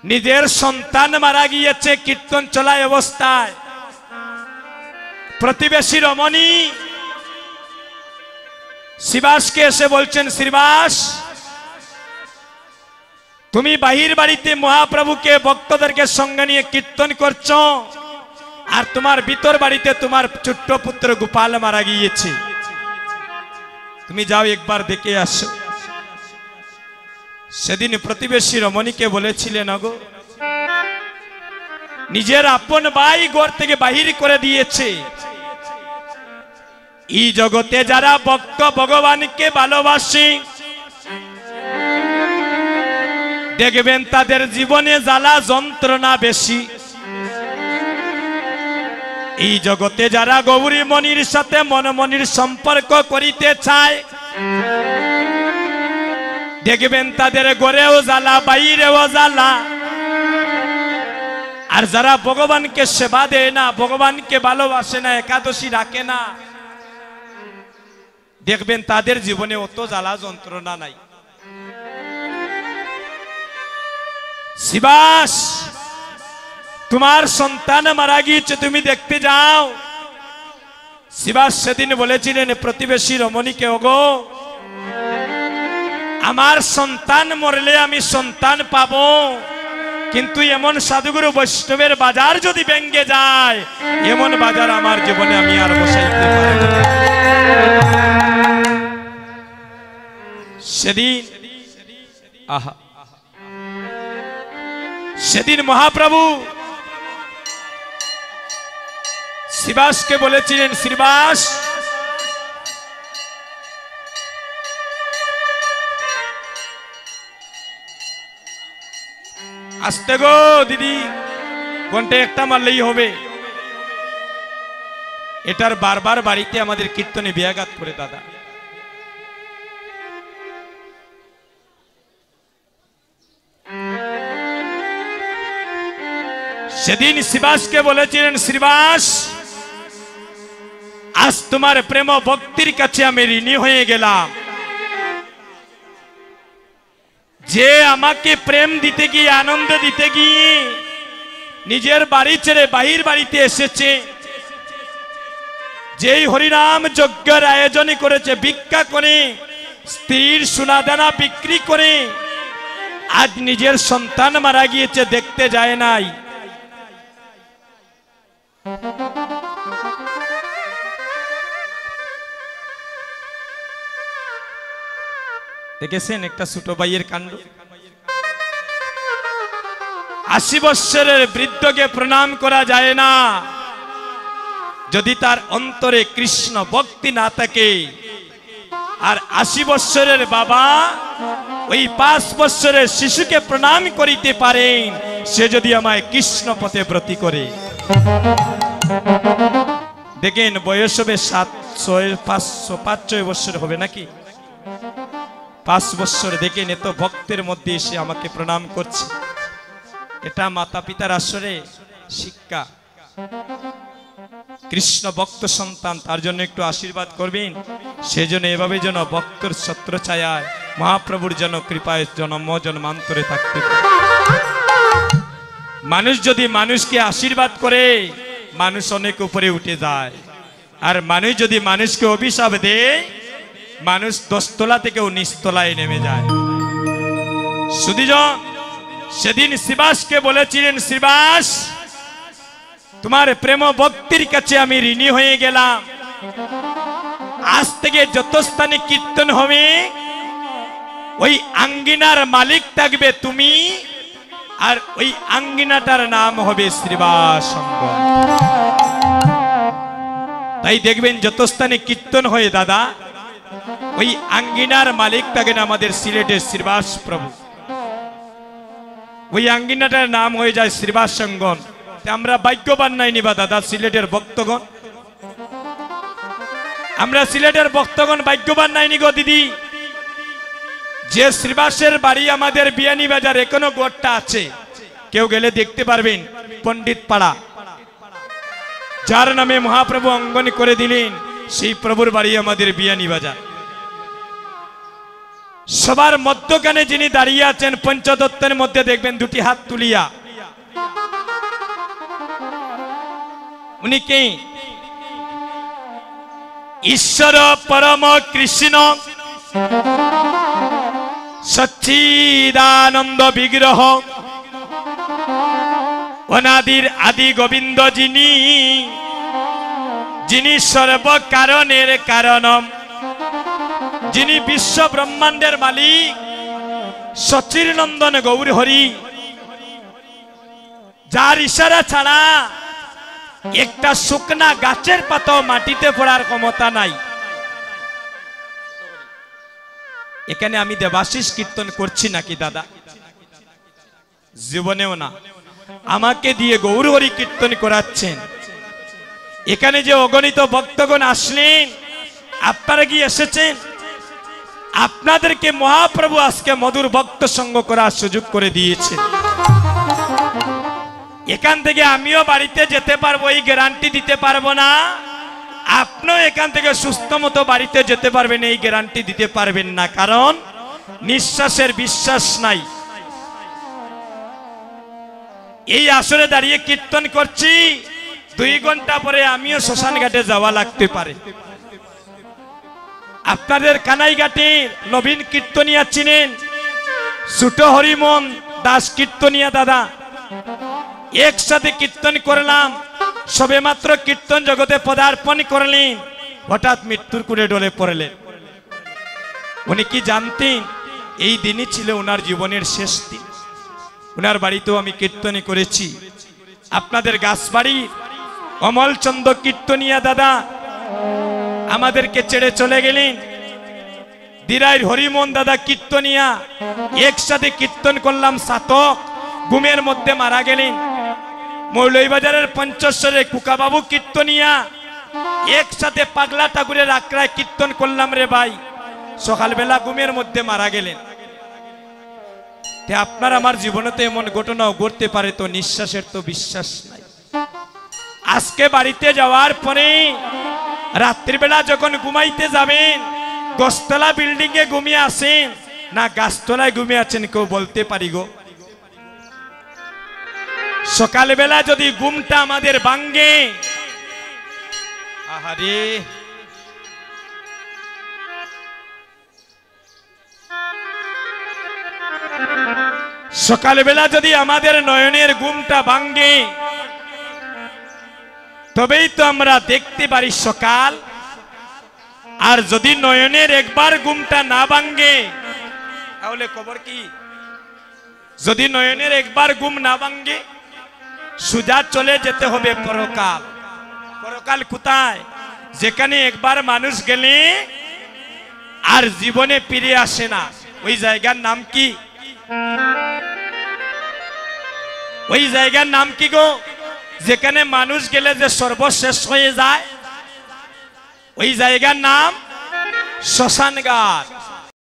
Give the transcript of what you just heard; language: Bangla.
নিজের সন্তান মারা গিয়েছে কীর্তন চলায় অবস্থায়। প্রতিবেশী রমণী শ্রীবাসকে এসে বলছেন, শ্রীবাস, তুমি বাহির বাড়িতে মহাপ্রভুকে ভক্তদেরকে সঙ্গে নিয়ে কীর্তন করছো, আর তোমার ভিতর বাড়িতে তোমার ছোট্ট পুত্র গোপাল মারা গিয়েছে, তুমি যাও একবার দেখে আসো। সেদিন প্রতিবেশী রমণীকে বলেছিলেন, ওগো, নিজের আপন ভাই ঘর থেকে বাহির করে দিয়েছে। এই জগতে যারা ভক্ত ভগবানকে ভালোবাসে দেখবেন তাদের জীবনে জ্বালা যন্ত্রণা বেশি। এই জগতে যারা গৌরী মনির সাথে মনমনির সম্পর্ক করিতে চায় দেখবেন তাদের ঘরেও জ্বালা বাইরেও জ্বালা। আর যারা ভগবানকে সেবা দেয় না, ভগবানকে ভালোবাসে না, একাদশী রাখে না, দেখবেন তাদের জীবনে অত জ্বালা যন্ত্রণা নাই। শ্রীবাস, তোমার সন্তান মারা গিয়েছে, তুমি দেখতে যাও। শ্রীবাস সেদিন বলেছিলেন প্রতিবেশী রমণীকে, ওগো, আমার সন্তান মরলে আমি সন্তান পাবো, কিন্তু এমন সাধুগুরু বৈষ্ণবের বাজার যদি ভেঙে যায়, এমন বাজার আমার জীবনে আমি আর বসাইতে পারবো না। সেদিন মহাপ্রভু শ্রীবাসকে বলেছিলেন, শ্রীবাস, আসতে গো দিদি, ঘন্টা একটা মারলেই হবে। এটার বারবার বাড়িতে আমাদের কীর্তনে ব্যাঘাত করে দাদা। সেদিন শ্রীবাসকে বলেছিলেন, শ্রীবাস, আজ তোমার প্রেম ভক্তির কাছে আমি ঋণী হয়ে গেলাম। যে আমাকে প্রেম দিতে গিয়ে, আনন্দ দিতে গিয়ে নিজের বাড়ি ছেড়ে বাহির বাড়িতে এসেছে, যেই হরিনাম যজ্ঞের আয়োজন করেছে, ভিক্ষা করে, স্ত্রীর সোনাদানা বিক্রি করে, আজ নিজের সন্তান মারা গিয়েছে, দেখতে যায় নাই। দেখেছেন একটা ছোট ভাইয়ের কাণ্ড। 80 বৎসরের বৃদ্ধকে প্রণাম করা যায় না যদি তার অন্তরে কৃষ্ণ ভক্তি না থাকে। আর 80 বৎসরের বাবা ওই 5 বৎসরের শিশুকে প্রণাম করিতে পারেন, সে যদি আমায় কৃষ্ণ পথে ব্রতী করে। দেখেন বয়স হবে 5-6 বৎসর হবে নাকি, 5 বৎসর। দেখেন এত ভক্তের মধ্যে এসে আমাকে প্রণাম করছে। এটা মাতা পিতার আসরে শিক্ষা। কৃষ্ণ ভক্ত সন্তান, তার জন্য একটু আশীর্বাদ করবেন। সেজন্য এভাবে যেন ভক্তর ছত্র ছায়ায় মহাপ্রভুর যেন কৃপায় জন্ম জন্মান্তরে থাকতে। মানুষ যদি মানুষকে আশীর্বাদ করে, মানুষ অনেক উপরে উঠে যায়। আর মানুষ যদি মানুষকে অভিশাপ দেয়, মানুষ 10 তলা থেকেও নিচতলায় নেমে যায়। সুধীজন সেদিন শ্রীবাসকে বলেছিলেন, শ্রীবাস, তোমার প্রেম ভক্তির কাছে আমি ঋণী হয়ে গেলাম। আজ থেকে যত স্থানে কীর্তন হবে, ওই আঙ্গিনার মালিক থাকবে তুমি, আর ওই আঙ্গিনাটার নাম হবে শ্রীবাস সঙ্গ। তাই দেখবেন যত স্থানে কীর্তন হয়ে দাদা, ওই আঙ্গিনার মালিক থাকেন আমাদের সিলেটের শ্রীবাস প্রভু। ওই আঙ্গিনাটার নাম হয়ে যায় শ্রীবাস সঙ্গন। আমরা ভাগ্যবান নাই নিবা দাদা, সিলেটের ভক্তগণ, আমরা সিলেটের ভক্তগণ ভাগ্যবান নাই নি গো দিদি, যে শ্রীবাসের বাড়ি আমাদের বিয়ানী বাজার এখনো গোটটা আছে। কেউ গেলে দেখতে পারবেন, পণ্ডিত পাড়া, যার নামে মহাপ্রভু অঙ্গন করে দিলেন, সেই প্রভুর বাড়ি আমাদের বিয়ানী বাজার। সবার মধ্যখানে যিনি দাঁড়িয়ে আছেন পঞ্চদত্তের মধ্যে দেখবেন দুটি হাত তুলিয়া, উনি কে? ঈশ্বর পরম কৃষ্ণ সচ্চিদানন্দ বিগ্রহ অনাদির আদি গোবিন্দ, যিনি যিনি সর্বকারণের কারণম, যিনি বিশ্ব ব্রহ্মাণ্ডের মালিক সচিরনন্দন গৌর হরি, যার ইশারা ছাড়া একটা শুকনা গাছের পাতাও মাটিতে পড়ার ক্ষমতা নাই। এখানে আমি দেবাশিস কীর্তন করছি নাকি দাদা? জীবনেও না। আমাকে দিয়ে গৌর হরি কীর্তন করাচ্ছেন। এখানে যে অগণিত ভক্তগণ আসলেন, আপনারা কি এসেছেন? আপনাদেরকে মহাপ্রভু আজকে মধুর ভক্ত সঙ্গ করার সুযোগ করে দিয়েছে। এখান থেকে আমিও বাড়িতে যেতে পারবো এই গ্যারান্টি দিতে পারবো না, আপনিও এখান থেকে সুস্থ মতো বাড়িতে যেতে পারবেন এই গ্যারান্টি দিতে পারবেন না, কারণ নিঃশ্বাসের বিশ্বাস নাই। এই আসরে দাঁড়িয়ে কীর্তন করছি, 2 ঘন্টা পরে আমিও শ্মশান ঘাটে যাওয়া লাগতে পারে। আপনাদের কানাইঘাটের নবীন কীর্তনিয়া চিনেন, ছোট হরিমন দাস কীর্তনিয়া দাদা, একসাথে কীর্তন করলাম, সবে মাত্র কীর্তন জগতে পদার্পণ করলেন, হঠাৎ মৃত্যুর কুলে ডলে পড়লেন। উনি কি জানতেন এই দিনই ছিল ওনার জীবনের শেষ দিন? ওনার বাড়িতেও আমি কীর্তনী করেছি। আপনাদের গাছবাড়ির অমলচন্দ্র কীর্তনিয়া দাদা আমাদেরকে ছেড়ে চলে গেলেন। দিরাইর হরিমোহন দাদা কীর্তনিয়া, একসাথে কীর্তন করলাম, সাতক ঘুমের মধ্যে মারা গেলেন। মৌলভীবাজারের পঞ্চেশ্বরে কুকাবাবু কীর্তনিয়া, একসাথে পাগলা ঠাকুরের আখড়ায় কীর্তন করলাম রে ভাই, সকালবেলা ঘুমের মধ্যে মারা গেলেন। আপনার আমার জীবনে তো এমন ঘটনাও ঘটতে পারে, তো নিঃশ্বাসের তো বিশ্বাস নাই। আজকে বাড়িতে যাওয়ার পরে রাত্রিবেলা যখন ঘুমাইতে যাবেন, দশতলা বিল্ডিং এ ঘুমিয়ে আসেন না গাছতলায় ঘুমিয়ে আছেন কেউ বলতে পারি গো? সকালবেলা যদি ঘুমটা আমাদের ভাঙ্গে, আহারে সকালবেলা যদি আমাদের নয়নের ঘুমটা ভাঙ্গে, তবেই তো আমরা দেখতে পারি সকাল। আর যদি নয়নের একবার ঘুমটা না ভাঙ্গে, তাহলে খবর কি? যদি নয়নের একবার ঘুম না ভাঙ্গে, সোজা চলে যেতে হবে পরকাল। পরকাল কোথায়? যেখানে একবার মানুষ গেলে আর জীবনে ফিরে আসে না। ওই জায়গার নাম কি? ওই জায়গার নাম কি গো? যেখানে মানুষ গেলে যে সর্বশেষ হয়ে যায়, ওই জায়গার নাম শ্মশান ঘাট।